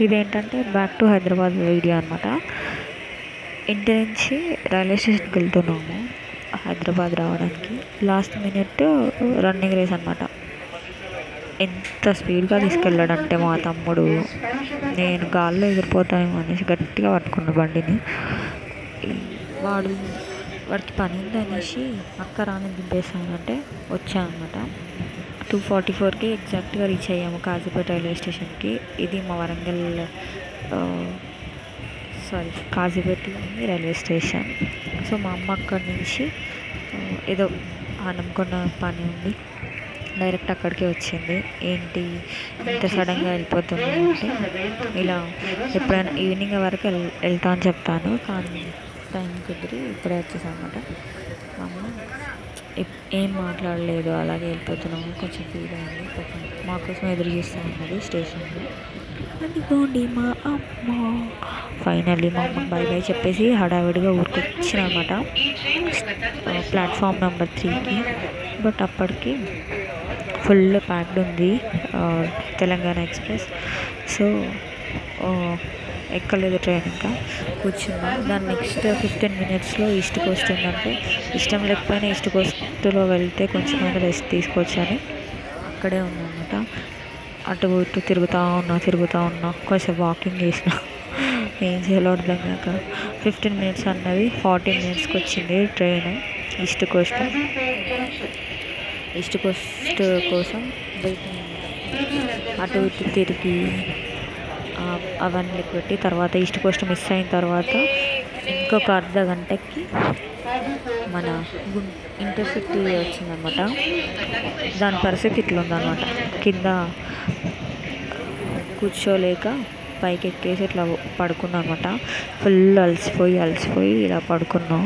ఇదేంటంటే back to Hyderabad video అనమాట. ఇంటి నుంచి రైల్వే స్టేషన్కి వెళ్తున్నాము హైదరాబాద్ రావడానికి. లాస్ట్ మినిట్ రన్నింగ్ రేస్ అనమాట. ఎంత స్పీడ్గా తీసుకెళ్ళాడంటే మా తమ్ముడు, నేను గాల్లో ఎగిరిపోతానేమో అనేసి గట్టిగా పట్టుకున్న బండిని. వాడికి పని ఉందనేసి అక్క రాని దింపేస్తానంటే వచ్చానమాట. 2:44కి ఎగ్జాక్ట్గా రీచ్ అయ్యాము కాజీపేట రైల్వే స్టేషన్కి. ఇది మా వరంగల్ కాజీపేటలో ఉంది రైల్వే స్టేషన్. సో మా అమ్మ అక్కడి నుంచి ఏదో హనుమకొండ పని ఉంది, డైరెక్ట్ అక్కడికే వచ్చింది. ఏంటి ఇంత సడన్గా వెళ్ళిపోతుంది అంటే, ఇలా ఎప్పుడైనా ఈవినింగ్ వరకు వెళ్తా అని చెప్తాను, కానీ టైం కుదిరి ఇప్పుడే వచ్చేసాను అనమాట. మా అమ్మ ఏం మాట్లాడలేదు, అలాగే వెళ్ళిపోతున్నాము, కొంచెం ఫీల్ అయింది. మా కోసం ఎదురు చూస్తూ ఉన్నది స్టేషన్లో. అదిగోండి మా అమ్మ. ఫైనల్లీ మా అమ్మకి బై బై చెప్పేసి హడావిడిగా ఊరికొచ్చిన అనమాట ప్లాట్ఫామ్ నెంబర్ 3కి. బట్ అప్పటికి ఫుల్ ప్యాక్డ్ ఉంది తెలంగాణ ఎక్స్ప్రెస్. సో ఎక్కలేదు ట్రైన్, ఇంకా కూర్చున్నాం. దాని నెక్స్ట్ 15 మినిట్స్లో ఈస్ట్ కోస్ట్ ఉందంటే, ఇష్టం లేకపోయినా ఈస్ట్ కోస్ట్లో వెళ్తే కొంచెమైనా రెస్ట్ తీసుకోవచ్చు అని అక్కడే ఉందన్నమాట. అటు ఇటు తిరుగుతూ ఉన్నా, కొంచెం వాకింగ్ చేసిన. ఏం చేయాలో అర్థం కాక 15 మినిట్స్ అన్నది 40 మినిట్స్కి వచ్చింది ట్రైన్. ఈస్ట్ కోస్ట్ కోసం వెయిటింగ్. అటు ఇటు తిరిగి అవన్నీ పెట్టి తర్వాత ఈస్ట్ కోస్ట్ మిస్ అయిన తర్వాత ఇంకొక అర్ధ గంటకి మన ఇంటర్సిటీ వచ్చిందనమాట. దాని పరిస్థితి ఇట్లా ఉందన్నమాట. కింద కూర్చోలేక పైకి ఎక్కేసి ఇట్లా పడుకున్నాం అనమాట. ఫుల్ అలసిపోయి ఇలా పడుకున్నాం.